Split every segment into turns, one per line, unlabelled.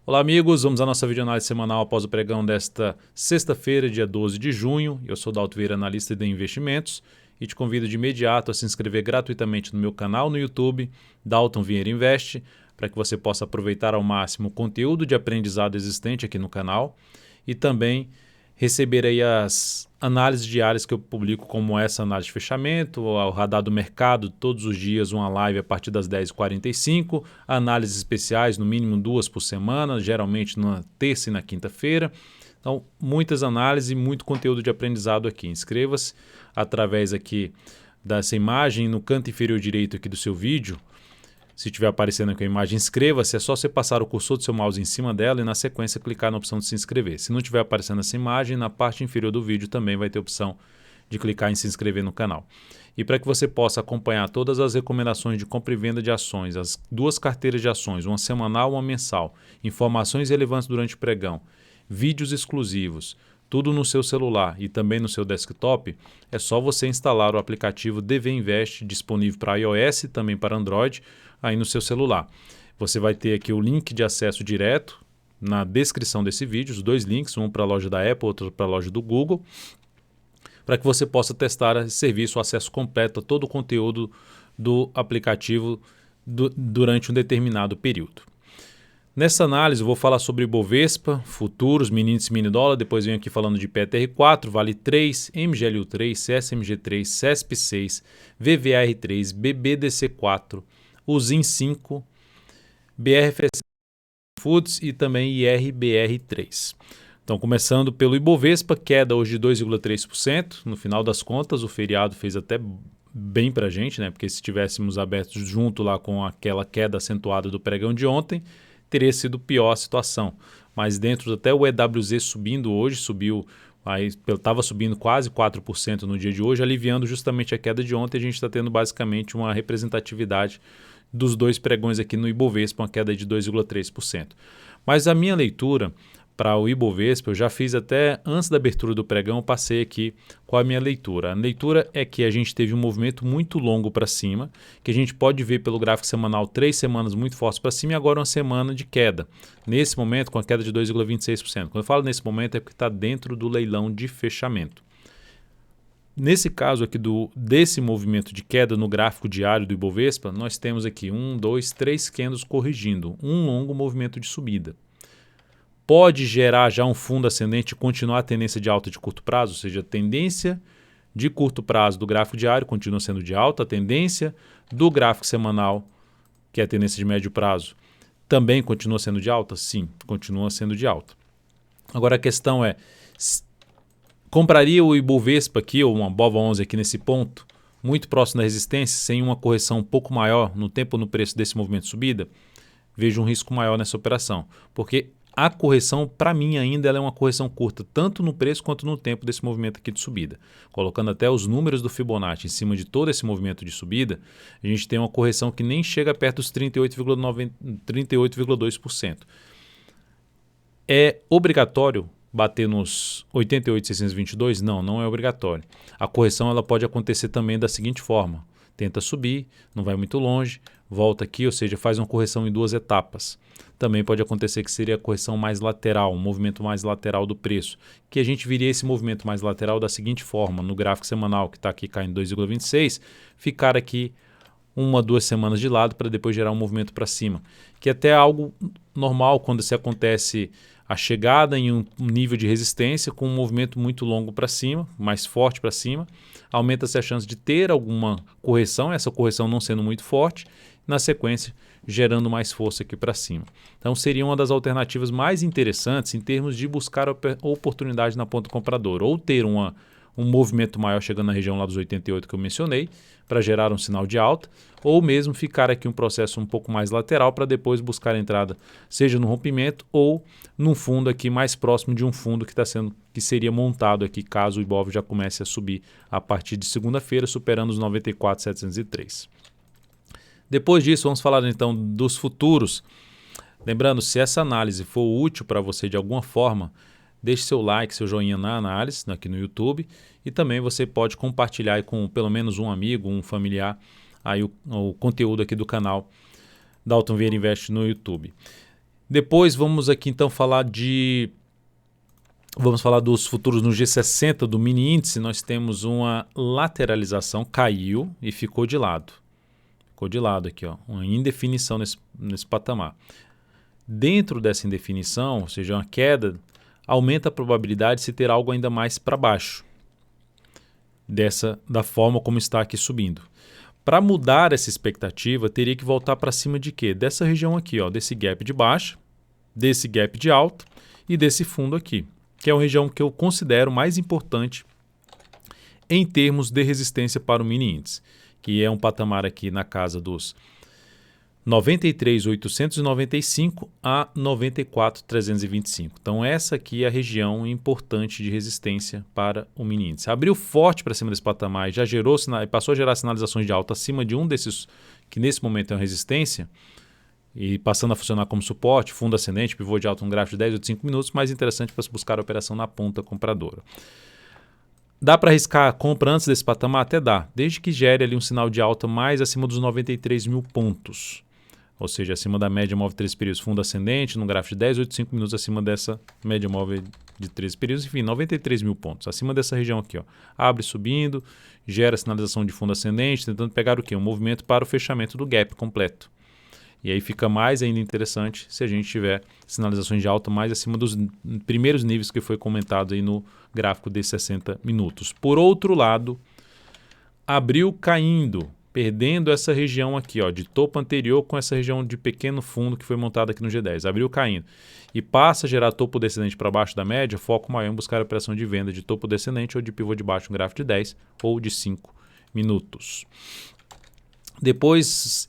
Olá amigos, vamos à nossa videoanálise semanal após o pregão desta sexta-feira, dia 12 de junho. Eu sou Dalton Vieira, analista de investimentos, e te convido de imediato a se inscrever gratuitamente no meu canal no YouTube, Dalton Vieira Investe, para que você possa aproveitar ao máximo o conteúdo de aprendizado existente aqui no canal e também receber aí as análises diárias que eu publico, como essa análise de fechamento, o radar do mercado, todos os dias uma live a partir das 10h45, análises especiais, no mínimo 2 por semana, geralmente na terça e na quinta-feira. Então, muitas análises e muito conteúdo de aprendizado aqui. Inscreva-se através aqui dessa imagem no canto inferior direito aqui do seu vídeo. Se estiver aparecendo aqui a imagem, inscreva-se, é só você passar o cursor do seu mouse em cima dela e na sequência clicar na opção de se inscrever. Se não estiver aparecendo essa imagem, na parte inferior do vídeo também vai ter a opção de clicar em se inscrever no canal. E para que você possa acompanhar todas as recomendações de compra e venda de ações, as duas carteiras de ações, uma semanal e uma mensal, informações relevantes durante o pregão, vídeos exclusivos, tudo no seu celular e também no seu desktop, é só você instalar o aplicativo DV Invest, disponível para iOS e também para Android, aí no seu celular. Você vai ter aqui o link de acesso direto na descrição desse vídeo, os dois links, um para a loja da Apple, outro para a loja do Google, para que você possa testar esse serviço, o acesso completo a todo o conteúdo do aplicativo durante um determinado período. Nessa análise eu vou falar sobre Ibovespa, futuros, mini índice, mini dólar, depois venho aqui falando de PTR4, Vale 3, MGLU3, CSMG3, CESP6, VVAR3, BBDC4, USIN 5, BRFS Foods e também IRBR3. Então, começando pelo Ibovespa, queda hoje de 2,3%. No final das contas, o feriado fez até bem para a gente, né? Porque se tivéssemos abertos junto lá com aquela queda acentuada do pregão de ontem, teria sido pior a situação. Mas dentro até o EWZ subindo hoje, estava subindo quase 4% no dia de hoje, aliviando justamente a queda de ontem. A gente está tendo basicamente uma representatividade dos dois pregões aqui no Ibovespa, uma queda de 2,3%. Mas a minha leitura para o Ibovespa, eu já fiz até antes da abertura do pregão, passei aqui com a minha leitura. A leitura é que a gente teve um movimento muito longo para cima, que a gente pode ver pelo gráfico semanal 3 semanas muito fortes para cima e agora uma semana de queda. Nesse momento, com a queda de 2,26%. Quando eu falo nesse momento é porque está dentro do leilão de fechamento. Nesse caso aqui desse movimento de queda no gráfico diário do Ibovespa, nós temos aqui 1, 2, 3 candles corrigindo, um longo movimento de subida. Pode gerar já um fundo ascendente e continuar a tendência de alta de curto prazo, ou seja, a tendência de curto prazo do gráfico diário continua sendo de alta, a tendência do gráfico semanal, que é a tendência de médio prazo, também continua sendo de alta? Sim, continua sendo de alta. Agora a questão é, compraria o Ibovespa aqui, ou uma BOVA11 aqui nesse ponto, muito próximo da resistência, sem uma correção um pouco maior no tempo ou no preço desse movimento de subida? Vejo um risco maior nessa operação, porque a correção, para mim ainda, ela é uma correção curta, tanto no preço quanto no tempo desse movimento aqui de subida. Colocando até os números do Fibonacci em cima de todo esse movimento de subida, a gente tem uma correção que nem chega perto dos 38,2%. É obrigatório bater nos 88.622? Não, não é obrigatório. A correção ela pode acontecer também da seguinte forma: tenta subir, não vai muito longe, volta aqui, ou seja, faz uma correção em 2 etapas. Também pode acontecer que seria a correção mais lateral, um movimento mais lateral do preço, que a gente viria esse movimento mais lateral da seguinte forma: no gráfico semanal, que está aqui caindo 2,26, ficar aqui 1 a 2 semanas de lado para depois gerar um movimento para cima, que é até algo normal quando se acontece a chegada em um nível de resistência com um movimento muito longo para cima, mais forte para cima, aumenta-se a chance de ter alguma correção, essa correção não sendo muito forte, na sequência gerando mais força aqui para cima. Então seria uma das alternativas mais interessantes em termos de buscar oportunidade na ponta compradora, ou ter um movimento maior chegando na região lá dos 88 que eu mencionei, para gerar um sinal de alta, ou mesmo ficar aqui um processo um pouco mais lateral para depois buscar a entrada, seja no rompimento ou num fundo aqui mais próximo de um fundo que seria montado aqui caso o Ibov já comece a subir a partir de segunda-feira, superando os 94.703. Depois disso, vamos falar então dos futuros. Lembrando, se essa análise for útil para você de alguma forma, deixe seu like, seu joinha na análise aqui no YouTube, e também você pode compartilhar aí com pelo menos um amigo, um familiar, aí o conteúdo aqui do canal Dalton Vieira Investe no YouTube. Depois vamos aqui então falar dos futuros no G60 do mini índice. Nós temos uma lateralização, caiu e ficou de lado. Ficou de lado aqui, ó, uma indefinição nesse patamar. Dentro dessa indefinição, ou seja, uma queda, aumenta a probabilidade de se ter algo ainda mais para baixo, da forma como está aqui subindo. Para mudar essa expectativa, teria que voltar para cima de quê? Dessa região aqui, ó, desse gap de baixa, desse gap de alta e desse fundo aqui, que é uma região que eu considero mais importante em termos de resistência para o mini índice, que é um patamar aqui na casa dos 93.895 a 94.325. Então essa aqui é a região importante de resistência para o mini índice. Abriu forte para cima desse patamar e já passou a gerar sinalizações de alta acima de um desses que nesse momento é uma resistência, e passando a funcionar como suporte, fundo ascendente, pivô de alta no gráfico de 10 ou de 5 minutos, mais interessante para se buscar a operação na ponta compradora. Dá para arriscar a compra antes desse patamar? Até dá, desde que gere ali um sinal de alta mais acima dos 93 mil pontos. Ou seja, acima da média móvel de 13 períodos, fundo ascendente, no gráfico de 10 ou de 5 minutos, acima dessa média móvel de 13 períodos, enfim, 93 mil pontos. Acima dessa região aqui, ó, abre subindo, gera sinalização de fundo ascendente, tentando pegar o quê? Um movimento para o fechamento do gap completo. E aí fica mais ainda interessante se a gente tiver sinalizações de alta mais acima dos primeiros níveis que foi comentado aí no gráfico de 60 minutos. Por outro lado, abriu caindo, perdendo essa região aqui, ó, de topo anterior com essa região de pequeno fundo que foi montada aqui no G10. Abriu caindo e passa a gerar topo descendente para baixo da média, foco maior em buscar a operação de venda de topo descendente ou de pivô de baixo no gráfico de 10 ou de 5 minutos. Depois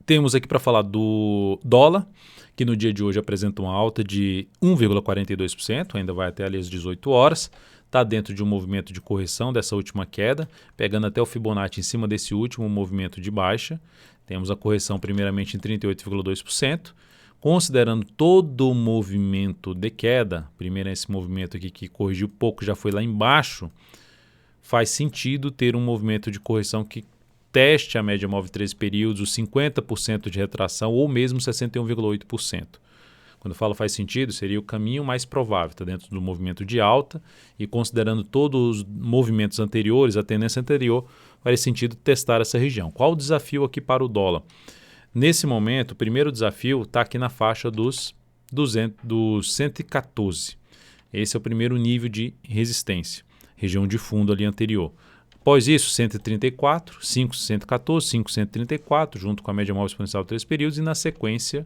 temos aqui para falar do dólar, que no dia de hoje apresenta uma alta de 1,42%, ainda vai até ali às 18 horas. Está dentro de um movimento de correção dessa última queda, pegando até o Fibonacci em cima desse último movimento de baixa. Temos a correção primeiramente em 38,2%. Considerando todo o movimento de queda, primeiro esse movimento aqui que corrigiu pouco, já foi lá embaixo, faz sentido ter um movimento de correção que teste a média móvel de 13 períodos, os 50% de retração ou mesmo 61,8%. Quando eu falo faz sentido, seria o caminho mais provável, está dentro do movimento de alta e considerando todos os movimentos anteriores, a tendência anterior, faz sentido testar essa região. Qual o desafio aqui para o dólar? Nesse momento, o primeiro desafio está aqui na faixa dos 114. Esse é o primeiro nível de resistência, região de fundo ali anterior. Após isso, 134, 5,114, 5,134, junto com a média móvel exponencial de 3 períodos e na sequência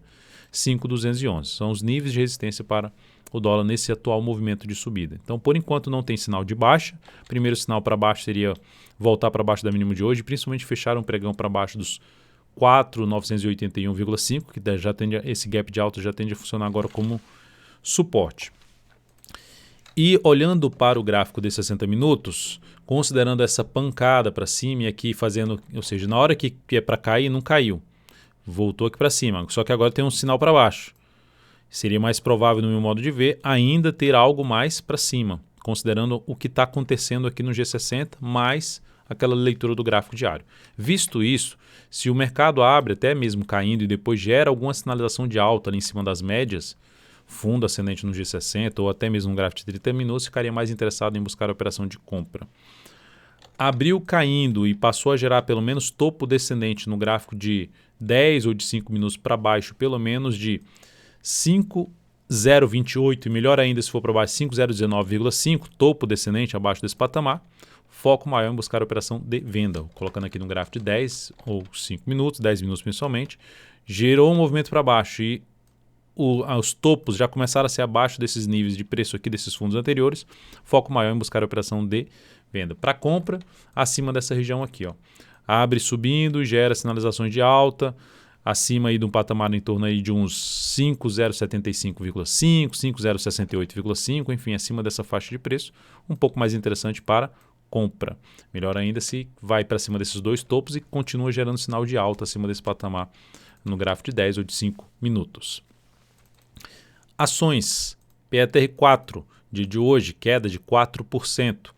5,211. São os níveis de resistência para o dólar nesse atual movimento de subida. Então, por enquanto, não tem sinal de baixa. Primeiro sinal para baixo seria voltar para baixo da mínima de hoje, principalmente fechar um pregão para baixo dos 4.981,5, que já tende esse gap de alta já tende a funcionar agora como suporte. E olhando para o gráfico de 60 minutos, considerando essa pancada para cima e aqui fazendo, ou seja, na hora que é para cair, não caiu. Voltou aqui para cima, só que agora tem um sinal para baixo. Seria mais provável, no meu modo de ver, ainda ter algo mais para cima, considerando o que está acontecendo aqui no G60, mais aquela leitura do gráfico diário. Visto isso, se o mercado abre até mesmo caindo e depois gera alguma sinalização de alta ali em cima das médias, fundo ascendente no G60 ou até mesmo no gráfico de 30 minutos, ficaria mais interessado em buscar a operação de compra. Abriu caindo e passou a gerar pelo menos topo descendente no gráfico de 10 ou de 5 minutos para baixo, pelo menos de 5,028 e melhor ainda se for para baixo 5,019,5, topo descendente abaixo desse patamar, foco maior em buscar a operação de venda, colocando aqui no gráfico de 10 ou 5 minutos, 10 minutos principalmente, gerou um movimento para baixo e os topos já começaram a ser abaixo desses níveis de preço aqui desses fundos anteriores, foco maior em buscar a operação de venda. Para compra, acima dessa região aqui, ó. Abre subindo, gera sinalizações de alta, acima aí de um patamar em torno aí de uns 5,075,5, 5,068,5, enfim, acima dessa faixa de preço, um pouco mais interessante para compra. Melhor ainda se vai para cima desses dois topos e continua gerando sinal de alta acima desse patamar no gráfico de 10 ou de 5 minutos. Ações, PETR4, dia de hoje, queda de 4%.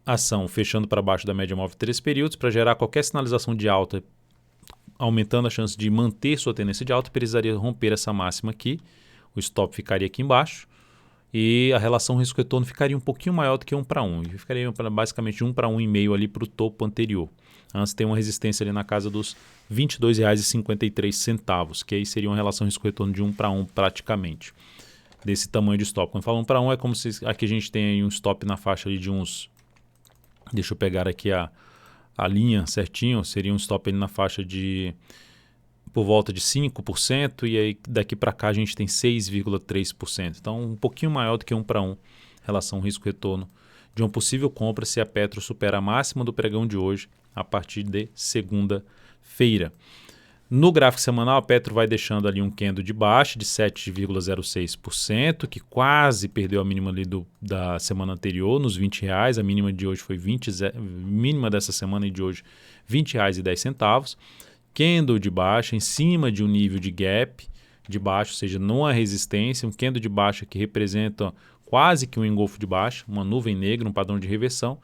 Ação fechando para baixo da média móvel de 3 períodos para gerar qualquer sinalização de alta aumentando a chance de manter sua tendência de alta, precisaria romper essa máxima aqui, o stop ficaria aqui embaixo e a relação risco-retorno ficaria um pouquinho maior do que 1 para 1, e ficaria basicamente 1 para 1,5 ali para o topo anterior. Antes tem uma resistência ali na casa dos R$ 22,53, que aí seria uma relação risco-retorno de 1 para 1 praticamente, desse tamanho de stop. Quando falo 1 para 1 é como se aqui a gente tem aí um stop na faixa ali de uns... Deixa eu pegar aqui a linha certinho, seria um stop ali na faixa de por volta de 5%, e aí daqui para cá a gente tem 6,3%. Então um pouquinho maior do que 1 para 1 relação risco-retorno de uma possível compra se a Petro supera a máxima do pregão de hoje a partir de segunda-feira. No gráfico semanal, a Petro vai deixando ali um candle de baixa de 7,06%, que quase perdeu a mínima ali da semana anterior, nos R$20. A mínima de hoje foi mínima dessa semana e de hoje R$20,10. Candle de baixa em cima de um nível de gap de baixa, ou seja, não há resistência, um candle de baixa que representa quase que um engolfo de baixa, uma nuvem negra, um padrão de reversão.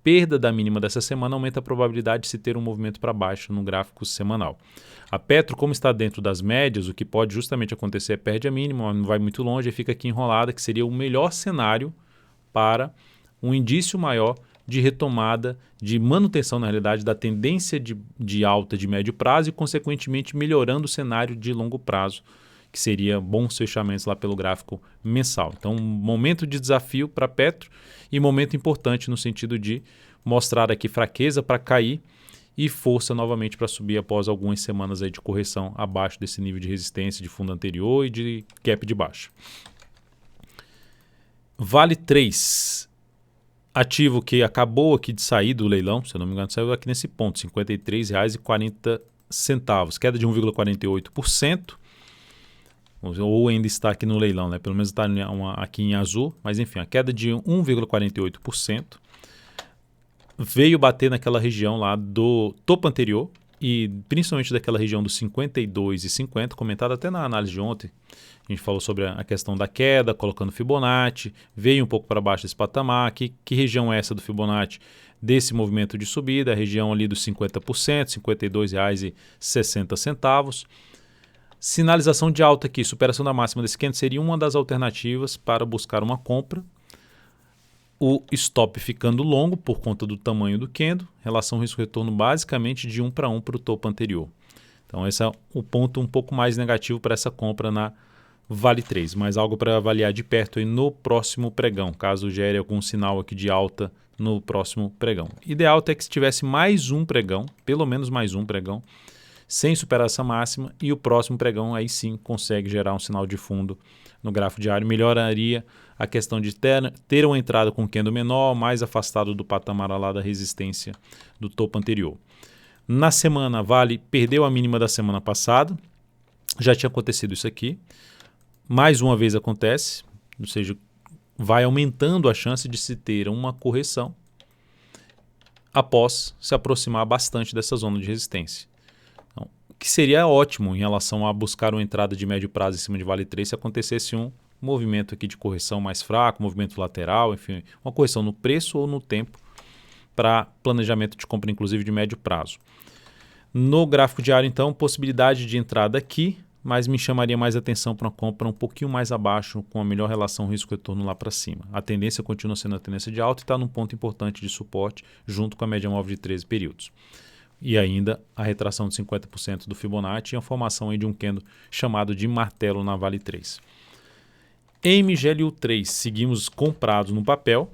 Perda da mínima dessa semana aumenta a probabilidade de se ter um movimento para baixo no gráfico semanal. A Petro, como está dentro das médias, o que pode justamente acontecer é perde a mínima, não vai muito longe e fica aqui enrolada, que seria o melhor cenário para um indício maior de retomada, de manutenção, na realidade, da tendência de alta de médio prazo e, consequentemente, melhorando o cenário de longo prazo, que seria bons fechamentos lá pelo gráfico mensal. Então, um momento de desafio para Petro e momento importante no sentido de mostrar aqui fraqueza para cair e força novamente para subir após algumas semanas aí de correção abaixo desse nível de resistência de fundo anterior e de gap de baixa. Vale 3. Ativo que acabou aqui de sair do leilão, se eu não me engano, saiu aqui nesse ponto, R$ 53,40, queda de 1,48%, ou ainda está aqui no leilão, né? Pelo menos está aqui em azul, mas enfim, a queda de 1,48%, veio bater naquela região lá do topo anterior, e principalmente daquela região dos 52,50, comentado até na análise de ontem. A gente falou sobre a questão da queda, colocando Fibonacci, veio um pouco para baixo desse patamar. Que região é essa do Fibonacci? Desse movimento de subida, a região ali dos 50%, R$ 52,60. Sinalização de alta aqui, superação da máxima desse candle seria uma das alternativas para buscar uma compra. O stop ficando longo por conta do tamanho do candle, relação risco-retorno basicamente de 1 para 1 para o topo anterior. Então esse é o ponto um pouco mais negativo para essa compra na Vale 3, mas algo para avaliar de perto aí no próximo pregão, caso gere algum sinal aqui de alta no próximo pregão. Ideal é que se tivesse mais um pregão, pelo menos mais um pregão, sem superar essa máxima, e o próximo pregão aí sim consegue gerar um sinal de fundo no gráfico diário, melhoraria a questão de ter uma entrada com candle menor, mais afastado do patamar lá da resistência do topo anterior. Na semana, Vale perdeu a mínima da semana passada, já tinha acontecido isso aqui, mais uma vez acontece, ou seja, vai aumentando a chance de se ter uma correção após se aproximar bastante dessa zona de resistência. Então, que seria ótimo em relação a buscar uma entrada de médio prazo em cima de Vale 3 se acontecesse um movimento aqui de correção mais fraco, movimento lateral, enfim, uma correção no preço ou no tempo para planejamento de compra, inclusive de médio prazo. No gráfico diário, então, possibilidade de entrada aqui, mas me chamaria mais atenção para uma compra um pouquinho mais abaixo, com a melhor relação risco-retorno lá para cima. A tendência continua sendo a tendência de alta e está num ponto importante de suporte, junto com a média móvel de 13 períodos. E ainda a retração de 50% do Fibonacci e a formação aí de um candle chamado de martelo na Vale 3. MGLU3, seguimos comprados no papel,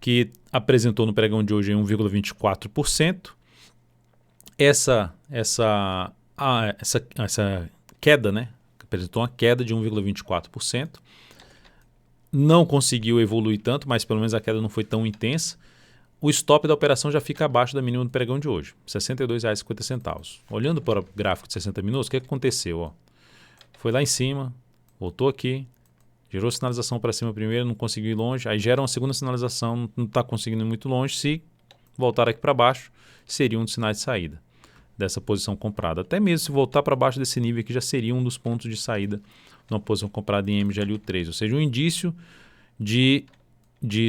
que apresentou no pregão de hoje 1,24%. Essa queda, né? Apresentou uma queda de 1,24%. Não conseguiu evoluir tanto, mas pelo menos a queda não foi tão intensa. O stop da operação já fica abaixo da mínima do pregão de hoje, R$ 62,50. Olhando para o gráfico de 60 minutos, o que aconteceu? Ó? Foi lá em cima, voltou aqui, gerou sinalização para cima primeiro, não conseguiu ir longe, aí gera uma segunda sinalização, não está conseguindo ir muito longe. Se voltar aqui para baixo, seria um dos sinais de saída dessa posição comprada. Até mesmo se voltar para baixo desse nível aqui, já seria um dos pontos de saída numa posição comprada em MGLU3, ou seja, um indício de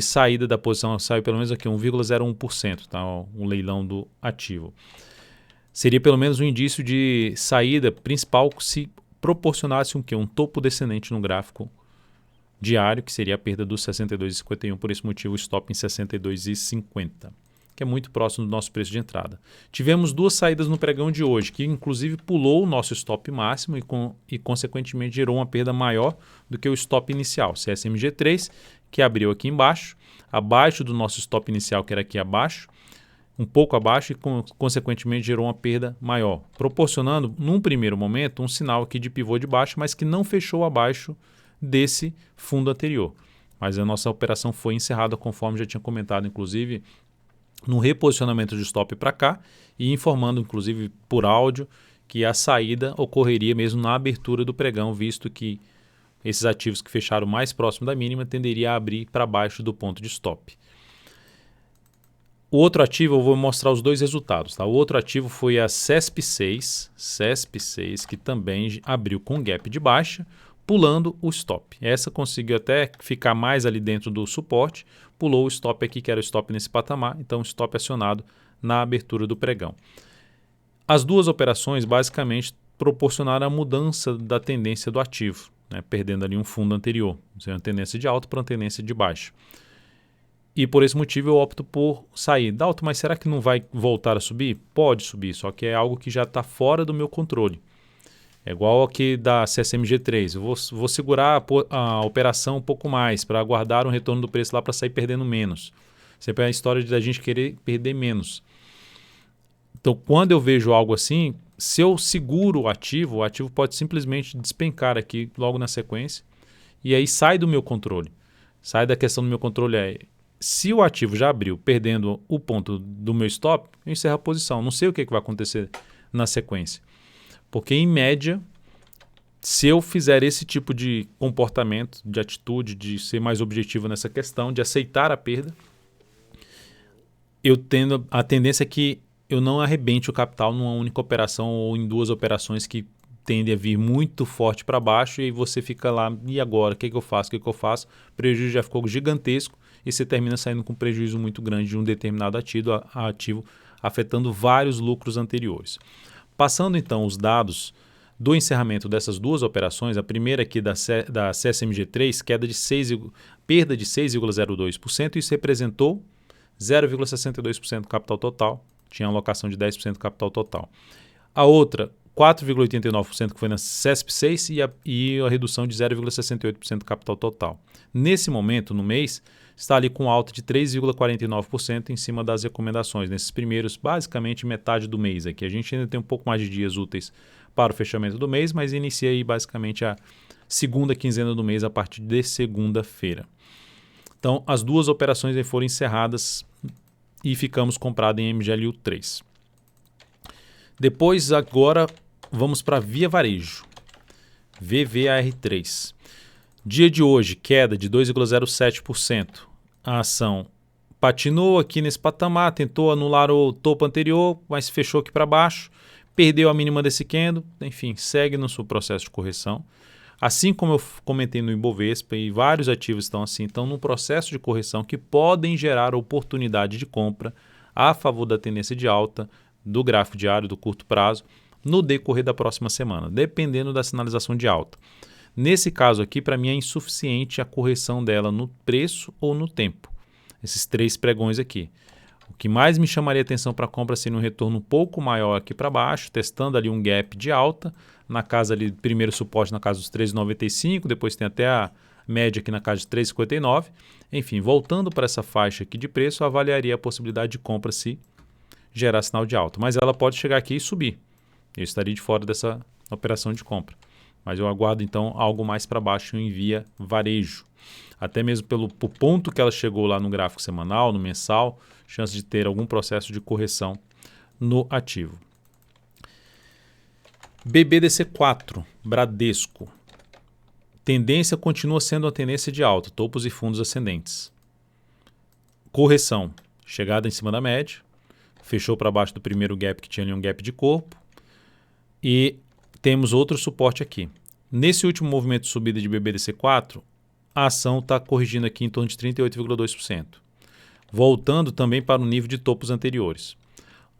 saída da posição. Saiu pelo menos aqui 1,01%, tá? Um leilão do ativo. seria pelo menos um indício de saída principal se proporcionasse um topo descendente no gráfico diário, que seria a perda dos 62,51, por esse motivo o stop em 62,50, que é muito próximo do nosso preço de entrada. Tivemos duas saídas no pregão de hoje, que inclusive pulou o nosso stop máximo e consequentemente gerou uma perda maior do que o stop inicial, CSMG3, que abriu aqui embaixo, abaixo do nosso stop inicial, que era aqui abaixo, um pouco abaixo e consequentemente gerou uma perda maior, proporcionando num primeiro momento um sinal aqui de pivô de baixa, mas que não fechou abaixo desse fundo anterior. Mas a nossa operação foi encerrada conforme já tinha comentado, inclusive no reposicionamento de stop para cá e informando inclusive por áudio que a saída ocorreria mesmo na abertura do pregão, visto que esses ativos que fecharam mais próximo da mínima tenderiam a abrir para baixo do ponto de stop. O outro ativo, eu vou mostrar os dois resultados. Tá? O outro ativo foi a CESP6, que também abriu com gap de baixa, pulando o stop. Essa conseguiu até ficar mais ali dentro do suporte, pulou o stop aqui, que era o stop nesse patamar, então o stop acionado na abertura do pregão. As duas operações basicamente proporcionaram a mudança da tendência do ativo, né? Perdendo ali um fundo anterior, uma tendência de alta para uma tendência de baixa. E por esse motivo eu opto por sair. Dalton, mas será que não vai voltar a subir? Pode subir, só que é algo que já está fora do meu controle. É igual aqui da CSMG3. Eu vou segurar a operação um pouco mais para aguardar um retorno do preço lá para sair perdendo menos. Sempre é a história da gente querer perder menos. Então, quando eu vejo algo assim, se eu seguro o ativo pode simplesmente despencar aqui logo na sequência e aí sai do meu controle. Sai da questão do meu controle. Se o ativo já abriu perdendo o ponto do meu stop, eu encerro a posição. Não sei o que vai acontecer na sequência. Porque, em média, se eu fizer esse tipo de comportamento, de atitude, de ser mais objetivo nessa questão, de aceitar a perda, a tendência é que eu não arrebente o capital numa única operação ou em duas operações que tendem a vir muito forte para baixo e aí você fica lá, e agora? O que eu faço? O que eu faço? O prejuízo já ficou gigantesco e você termina saindo com prejuízo muito grande de um determinado ativo afetando vários lucros anteriores. Passando então os dados do encerramento dessas duas operações, a primeira aqui da CSMG3, perda de 6,02%, isso representou 0,62% do capital total, tinha alocação de 10% do capital total. A outra, 4,89% que foi na CESP6 e a redução de 0,68% do capital total. Nesse momento, no mês, está ali com alta de 3,49% em cima das recomendações, nesses primeiros, basicamente metade do mês aqui. A gente ainda tem um pouco mais de dias úteis para o fechamento do mês, mas inicia aí basicamente a segunda quinzena do mês a partir de segunda-feira. Então, as duas operações aí foram encerradas e ficamos comprados em MGLU 3. Depois, agora, vamos para Via Varejo, VVAR3. Dia de hoje, queda de 2,07%. A ação patinou aqui nesse patamar, tentou anular o topo anterior, mas fechou aqui para baixo, perdeu a mínima desse candle, enfim, segue no seu processo de correção. Assim como eu comentei no Ibovespa e vários ativos estão assim, estão num processo de correção que podem gerar oportunidade de compra a favor da tendência de alta do gráfico diário do curto prazo no decorrer da próxima semana, dependendo da sinalização de alta. Nesse caso aqui, para mim é insuficiente a correção dela no preço ou no tempo. Esses três pregões aqui. O que mais me chamaria atenção para a compra seria um retorno um pouco maior aqui para baixo, testando ali um gap de alta, na casa ali, primeiro suporte na casa dos 3,95, depois tem até a média aqui na casa de 3,59. Enfim, voltando para essa faixa aqui de preço, eu avaliaria a possibilidade de compra se gerar sinal de alta. Mas ela pode chegar aqui e subir. Eu estaria de fora dessa operação de compra. Mas eu aguardo então algo mais para baixo em Via Varejo. Até mesmo pelo ponto que ela chegou lá no gráfico semanal, no mensal, chance de ter algum processo de correção no ativo. BBDC4, Bradesco. Tendência continua sendo a tendência de alta, topos e fundos ascendentes. Correção, chegada em cima da média, fechou para baixo do primeiro gap que tinha ali um gap de corpo e temos outro suporte aqui. Nesse último movimento de subida de BBDC4, a ação está corrigindo aqui em torno de 38,2%, voltando também para o nível de topos anteriores.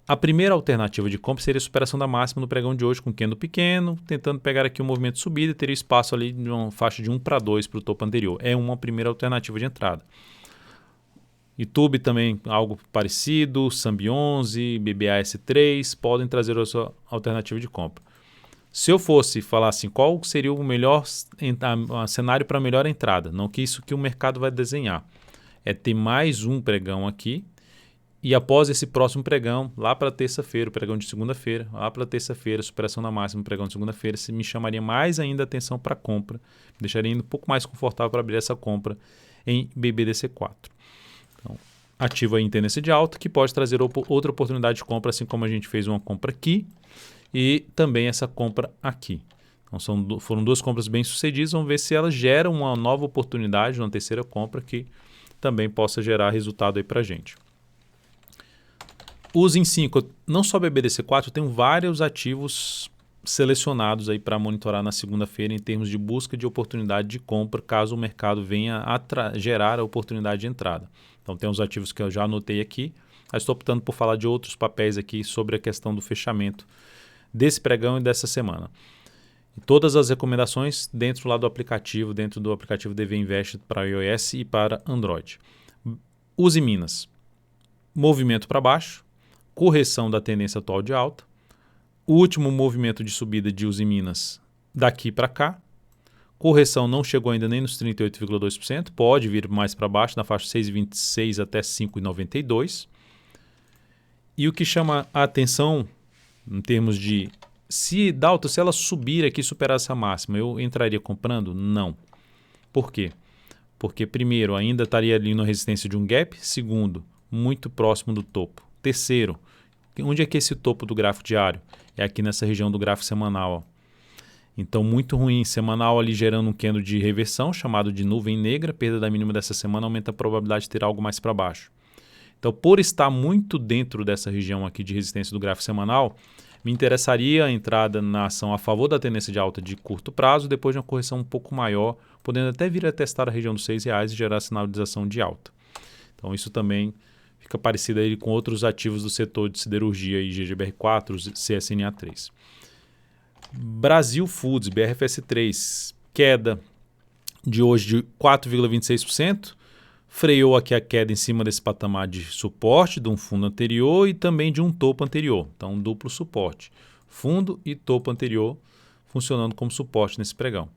A primeira alternativa de compra seria a superação da máxima no pregão de hoje com candle pequeno, tentando pegar aqui um movimento de subida e teria espaço ali de uma faixa de 1 para 2 para o topo anterior. É uma primeira alternativa de entrada. YouTube também algo parecido, Sambi 11, BBAS3 podem trazer a sua alternativa de compra. Se eu fosse falar assim, qual seria o melhor cenário para melhor entrada? Não que isso que o mercado vai desenhar. É ter mais um pregão aqui e após esse próximo pregão, lá para terça-feira, o pregão de segunda-feira, lá para terça-feira, superação da máxima, o pregão de segunda-feira, me chamaria mais ainda a atenção para compra, me deixaria ainda um pouco mais confortável para abrir essa compra em BBDC4. Então, ativo aí em tendência de alta, que pode trazer outra oportunidade de compra, assim como a gente fez uma compra aqui e também essa compra aqui. Então, foram duas compras bem sucedidas, vamos ver se elas geram uma nova oportunidade, uma terceira compra que também possa gerar resultado aí para a gente. Os em 5, não só BBDC4, eu tenho vários ativos selecionados aí para monitorar na segunda-feira em termos de busca de oportunidade de compra, caso o mercado venha a gerar a oportunidade de entrada. Então tem os ativos que eu já anotei aqui, mas estou optando por falar de outros papéis aqui sobre a questão do fechamento desse pregão e dessa semana. E todas as recomendações dentro do aplicativo DV Invest para iOS e para Android. Use Minas. Movimento para baixo, correção da tendência atual de alta, o último movimento de subida de Uzi Minas daqui para cá, correção não chegou ainda nem nos 38,2%, pode vir mais para baixo, na faixa 6,26 até 5,92. E o que chama a atenção em termos de se ela subir aqui e superar essa máxima, eu entraria comprando? Não. Por quê? Porque primeiro, ainda estaria ali na resistência de um gap, segundo, muito próximo do topo. Terceiro, onde é que é esse topo do gráfico diário? É aqui nessa região do gráfico semanal. Ó. Então, muito ruim. Semanal ali gerando um candle de reversão, chamado de nuvem negra. Perda da mínima dessa semana aumenta a probabilidade de ter algo mais para baixo. Então, por estar muito dentro dessa região aqui de resistência do gráfico semanal, me interessaria a entrada na ação a favor da tendência de alta de curto prazo, depois de uma correção um pouco maior, podendo até vir a testar a região dos R$6 e gerar sinalização de alta. Então, isso também fica parecido aí com outros ativos do setor de siderurgia, GGBR4, CSNA3. Brasil Foods, BRFS3, queda de hoje de 4,26%, freou aqui a queda em cima desse patamar de suporte de um fundo anterior e também de um topo anterior. Então, um duplo suporte. Fundo e topo anterior funcionando como suporte nesse pregão.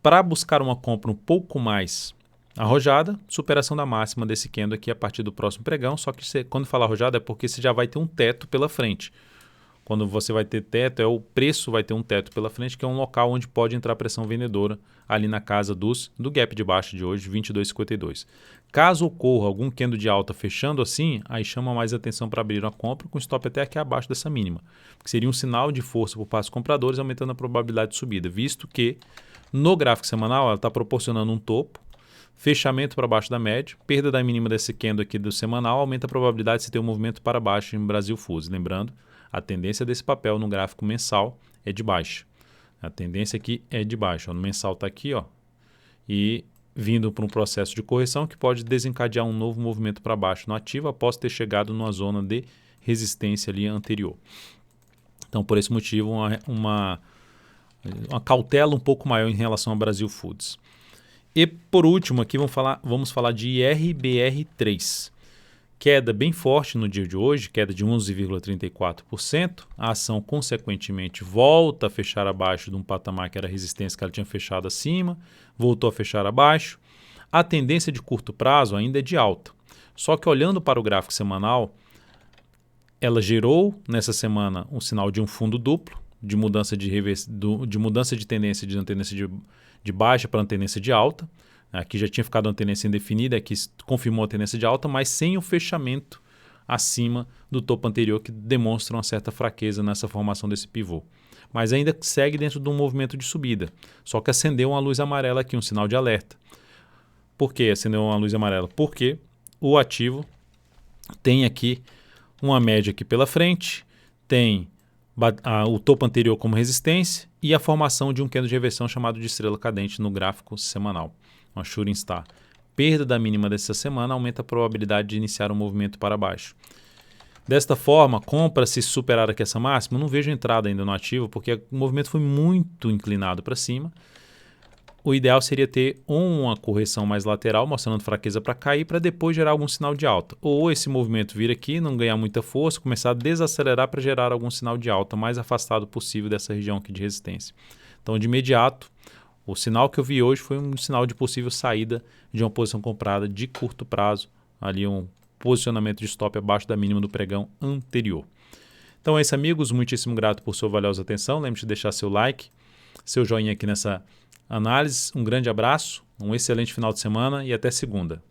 Para buscar uma compra um pouco mais arrojada, superação da máxima desse candle aqui a partir do próximo pregão, só que quando fala arrojada é porque você já vai ter um teto pela frente. Quando você vai ter teto, o preço vai ter um teto pela frente, que é um local onde pode entrar pressão vendedora ali na casa do gap de baixo de hoje, 22,52. Caso ocorra algum candle de alta fechando assim, aí chama mais atenção para abrir uma compra com stop até aqui abaixo dessa mínima, que seria um sinal de força por parte dos compradores, aumentando a probabilidade de subida, visto que no gráfico semanal ela está proporcionando um topo, fechamento para baixo da média, perda da mínima desse candle aqui do semanal, aumenta a probabilidade de você ter um movimento para baixo em Brasil Foods. Lembrando, a tendência desse papel no gráfico mensal é de baixa. A tendência aqui é de baixa. Ó, no mensal está aqui, ó, e vindo para um processo de correção que pode desencadear um novo movimento para baixo no ativo após ter chegado numa zona de resistência ali anterior. Então, por esse motivo, uma cautela um pouco maior em relação ao Brasil Foods. E por último, aqui vamos falar de IRBR3. Queda bem forte no dia de hoje, queda de 11,34%. A ação, consequentemente, volta a fechar abaixo de um patamar que era a resistência que ela tinha fechado acima, voltou a fechar abaixo. A tendência de curto prazo ainda é de alta. Só que olhando para o gráfico semanal, ela gerou nessa semana um sinal de um fundo duplo, de mudança de tendência, de uma tendência de baixa para uma tendência de alta. Aqui já tinha ficado uma tendência indefinida, aqui confirmou a tendência de alta, mas sem o fechamento acima do topo anterior, que demonstra uma certa fraqueza nessa formação desse pivô. Mas ainda segue dentro de um movimento de subida, só que acendeu uma luz amarela aqui, um sinal de alerta. Por que acendeu uma luz amarela? Porque o ativo tem aqui uma média aqui pela frente, tem o topo anterior como resistência e a formação de um candle de reversão chamado de estrela cadente no gráfico semanal. Uma Shooting Star. Perda da mínima dessa semana aumenta a probabilidade de iniciar um movimento para baixo. Desta forma, compra se superar aqui essa máxima, não vejo entrada ainda no ativo, porque o movimento foi muito inclinado para cima. O ideal seria ter uma correção mais lateral, mostrando fraqueza para cair, para depois gerar algum sinal de alta. Ou esse movimento vir aqui, não ganhar muita força, começar a desacelerar para gerar algum sinal de alta, mais afastado possível dessa região aqui de resistência. Então, de imediato, o sinal que eu vi hoje foi um sinal de possível saída de uma posição comprada de curto prazo, ali um posicionamento de stop abaixo da mínima do pregão anterior. Então é isso, amigos. Muitíssimo grato por sua valiosa atenção. Lembre-se de deixar seu like, seu joinha aqui nessa análise. Um grande abraço, um excelente final de semana e até segunda.